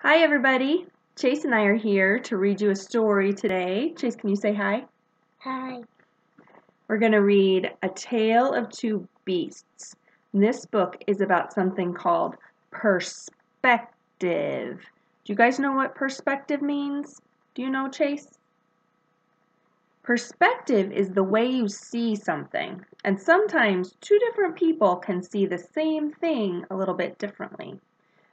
Hi everybody, Chase and I are here to read you a story today. Chase, can you say hi? Hi. We're going to read A Tale of Two Beasts. This book is about something called perspective. Do you guys know what perspective means? Do you know, Chase? Perspective is the way you see something, and sometimes two different people can see the same thing a little bit differently.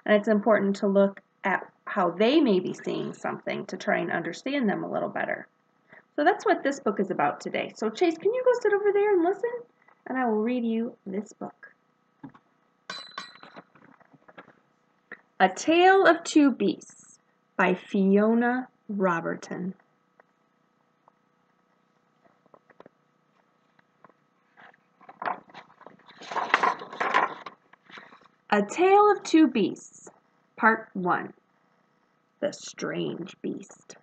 And it's important to look at how they may be seeing something to try and understand them a little better. So that's what this book is about today. So Chase, can you go sit over there and listen? And I will read you this book. A Tale of Two Beasts by Fiona Robertson. A Tale of Two Beasts, Part 1. The Strange Beast.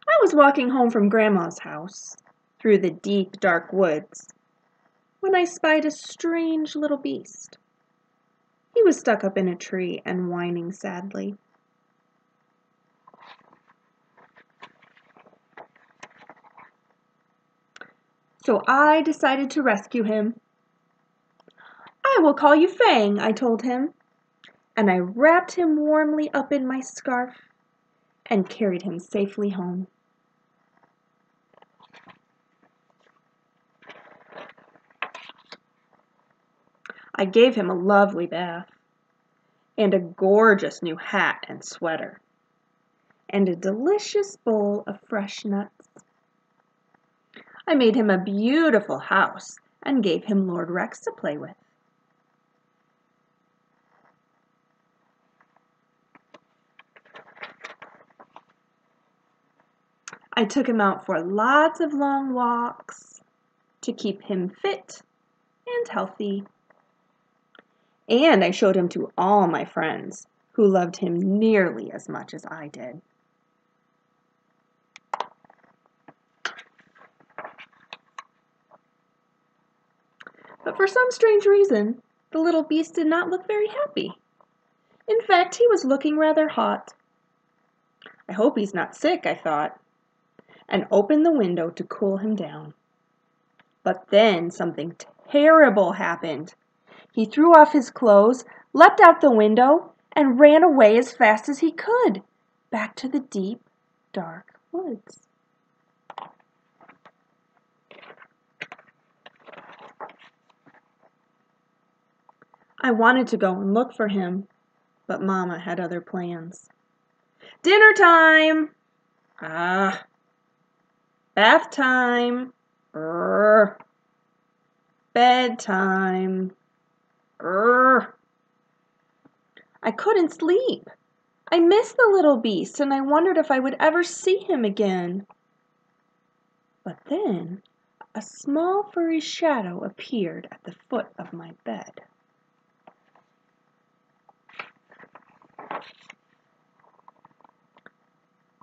I was walking home from Grandma's house, through the deep, dark woods, when I spied a strange little beast. He was stuck up in a tree and whining sadly. So I decided to rescue him. I will call you Fang, I told him, and I wrapped him warmly up in my scarf and carried him safely home. I gave him a lovely bath, and a gorgeous new hat and sweater, and a delicious bowl of fresh nuts. I made him a beautiful house and gave him Lord Rex to play with. I took him out for lots of long walks to keep him fit and healthy. And I showed him to all my friends, who loved him nearly as much as I did. But for some strange reason, the little beast did not look very happy. In fact, he was looking rather hot. I hope he's not sick, I thought, and opened the window to cool him down. But then something terrible happened. He threw off his clothes, leapt out the window, and ran away as fast as he could, back to the deep, dark woods. I wanted to go and look for him, but Mama had other plans. Dinner time! Bath time! Bedtime! I couldn't sleep. I missed the little beast, and I wondered if I would ever see him again. But then a small furry shadow appeared at the foot of my bed.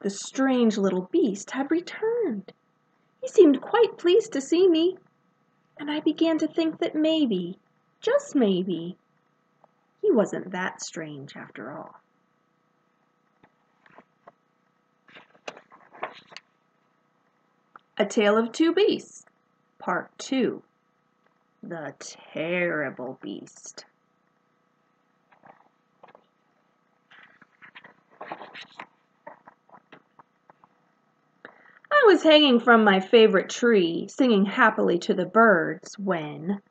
The strange little beast had returned. He seemed quite pleased to see me, and I began to think that maybe, just maybe, he wasn't that strange after all. A Tale of Two Beasts, Part 2. The Terrible Beast. I was hanging from my favorite tree, singing happily to the birds, when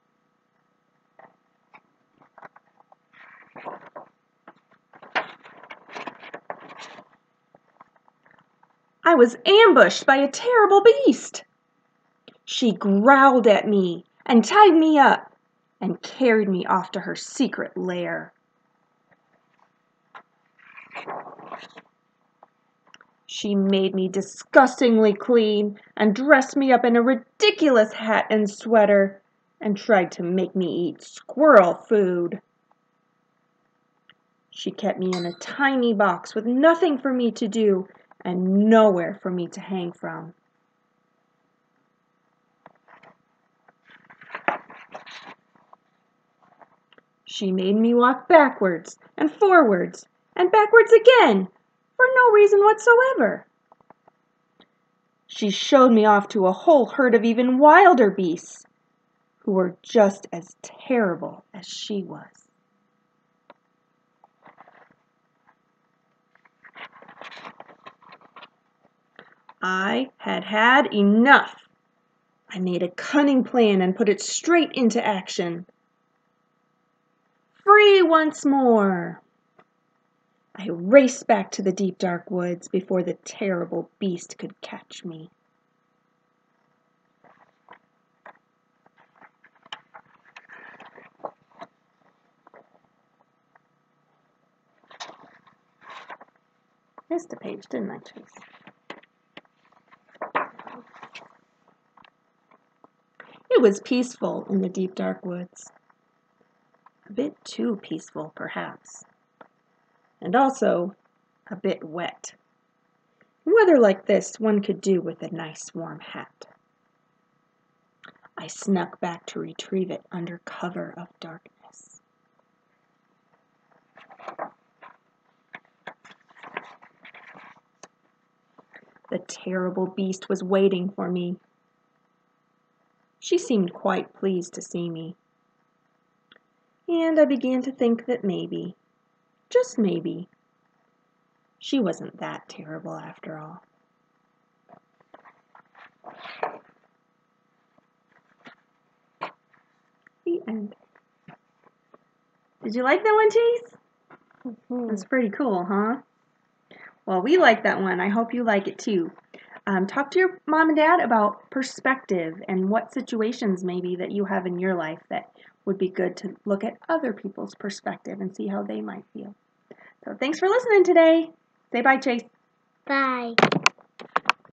I was ambushed by a terrible beast. She growled at me and tied me up and carried me off to her secret lair. She made me disgustingly clean and dressed me up in a ridiculous hat and sweater and tried to make me eat squirrel food. She kept me in a tiny box with nothing for me to do and nowhere for me to hang from. She made me walk backwards and forwards and backwards again for no reason whatsoever. She showed me off to a whole herd of even wilder beasts who were just as terrible as she was. I had had enough. I made a cunning plan and put it straight into action. Free once more! I raced back to the deep dark woods before the terrible beast could catch me. Missed a page, didn't I, Chase? It was peaceful in the deep dark woods. A bit too peaceful, perhaps. And also a bit wet. Weather like this one could do with a nice warm hat. I snuck back to retrieve it under cover of darkness. The terrible beast was waiting for me. She seemed quite pleased to see me. And I began to think that maybe, just maybe, she wasn't that terrible after all. The end. Did you like that one, Chase? That's pretty cool, huh? Well, we like that one. I hope you like it too. Talk to your mom and dad about perspective and what situations maybe that you have in your life that would be good to look at other people's perspective and see how they might feel. So thanks for listening today. Say bye, Chase. Bye.